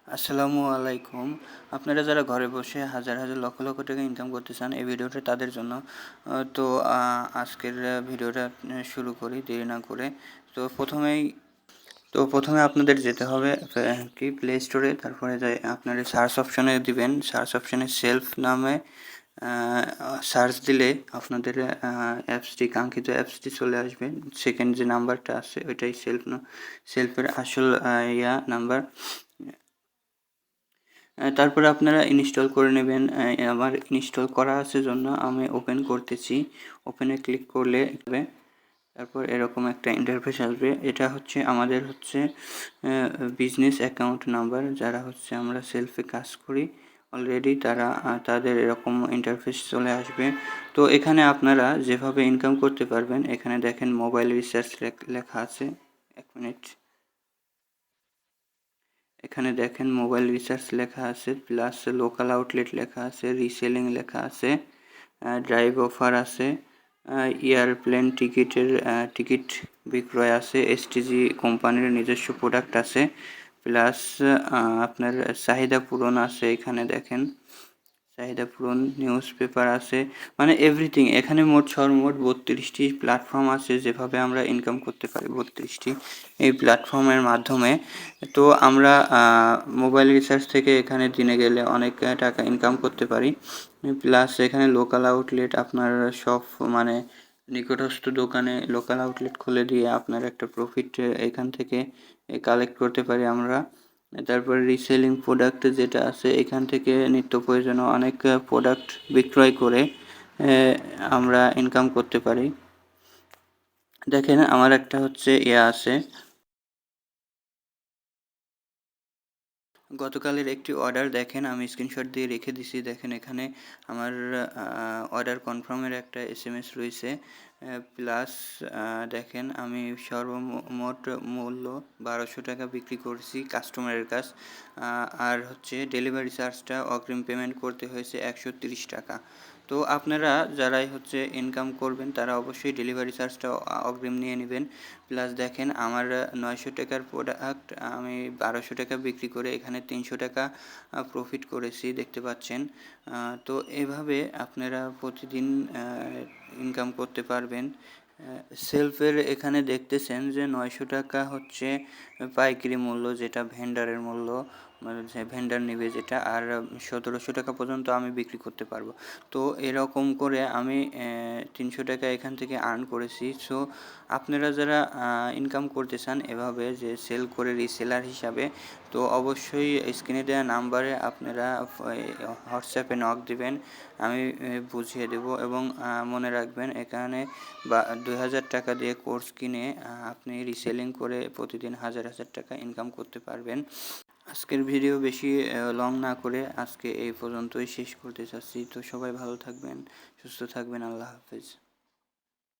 আসসালামু আলাইকুম। আপনারা যারা ঘরে বসে হাজার হাজার লক্ষ লক্ষ টাকা ইনকাম করতে চান, এই ভিডিওটা তাদের জন্য। তো আজকের ভিডিওটা শুরু করি দেরি না করে। তো প্রথমে আপনাদের যেতে হবে কি প্লে স্টোরে, তারপরে যাই আপনারা সার্চ অপশনে দিবেন। সার্চ অপশনে সেলফ নামে সার্চ দিলে আপনাদের অ্যাপসটি, কাঙ্ক্ষিত অ্যাপসটি চলে আসবে। সেকেন্ড যে নাম্বারটা আছে ওইটাই সেলফের আসল নাম্বার। তারপরে আপনারা ইনস্টল করে নেবেন। আমার ইনস্টল করা আছে জন্য আমি ওপেন করতেছি। ওপেনে ক্লিক করলে তারপর এরকম একটা ইন্টারফেস আসবে। এটা হচ্ছে আমাদের বিজনেস অ্যাকাউন্ট নাম্বার। যারা আমরা সেলফে কাজ করি অলরেডি, তারা তাদের এরকম ইন্টারফেস চলে আসবে। তো এখানে আপনারা যেভাবে ইনকাম করতে পারবেন, এখানে দেখেন মোবাইল রিচার্জ লেখা আছে। এক মিনিট, এখানে দেখেন মোবাইল রিচার্জ লেখা আছে, প্লাস লোকাল আউটলেট লেখা আছে, রিসেলিং লেখা আছে, ড্রাইভ অফার আছে, এয়ারপ্লেন টিকিট বিক্রয় আছে, এসটিজি কোম্পানির নিজস্ব প্রোডাক্ট আছে, প্লাস আপনার চাহিদা পূরণ আছে। এখানে দেখেন চাহিদা পূরণ, নিউজ পেপার আছে, মানে এভরিথিং। এখানে সর্বমোট 32টি প্ল্যাটফর্ম আছে যেভাবে আমরা ইনকাম করতে পারি। 32টি এই প্ল্যাটফর্মের মাধ্যমে তো আমরা মোবাইল রিচার্জ থেকে এখানে দিনে গেলে অনেক টাকা ইনকাম করতে পারি। প্লাস এখানে লোকাল আউটলেট, আপনার সব মানে নিকটস্থ দোকানে লোকাল আউটলেট খুলে দিয়ে আপনার একটা প্রফিট এখান থেকে কালেক্ট করতে পারি আমরা। তারপরে রিসেলিং প্রোডাক্ট যেটা আছে, এখান থেকে নিত্য প্রয়োজনীয় অনেক প্রোডাক্ট বিক্রয় করে আমরা ইনকাম করতে পারি। দেখেন আমার একটা আছে, গতকালের একটি অর্ডার দেখেন, আমি স্ক্রিনশট দিয়ে রেখে দিছি। দেখেন এখানে আমার অর্ডার কনফার্মের একটা এসএমএস রয়েছে। প্লাস দেখেন আমি সর্বমোট মূল্য 1200 টাকা বিক্রি করছি কাস্টমারের কাছ। আর ডেলিভারি চার্জটা অগ্রিম পেমেন্ট করতে হয়েছে 130 টাকা। তো আপনারা যারাই ইনকাম করবেন তারা অবশ্যই ডেলিভারি চার্জটা অগ্রিম নিয়ে নেবেন। প্লাস দেখেন আমার 900 টাকার প্রোডাক্ট আমি 1200 টাকা বিক্রি করে এখানে 300 টাকা প্রফিট করেছি, দেখতে পাচ্ছেন। তো এভাবে আপনারা প্রতিদিন ইনকাম করতে পারবেন। সেলফের এখানে দেখতেছেন যে 900 টাকা পাইকারি মূল্য, যেটা ভেন্ডারের মূল্য, মানে যে ভেন্ডার নেবে যেটা, আর 1700 টাকা পর্যন্ত আমি বিক্রি করতে পারবো। তো এরকম করে আমি 300 টাকা এখান থেকে আর্ন করেছি। সো আপনারা যারা ইনকাম করতে চান এভাবে যে সেল করে রিসেলার হিসাবে, তো অবশ্যই স্ক্রিনে দেওয়া নাম্বারে আপনারা হোয়াটসঅ্যাপে নক দিবেন, আমি বুঝিয়ে দেব। এবং মনে রাখবেন এখানে 2000 টাকা দিয়ে কোর্স কিনে আপনি রিসেলিং করে প্রতিদিন হাজার হাজার টাকা ইনকাম করতে পারবেন। আজকের ভিডিও বেশি লং না করে আজকে এই পর্যন্তই শেষ করতে চাচ্ছি। তো সবাই ভালো থাকবেন, সুস্থ থাকবেন, আল্লাহ হাফেজ।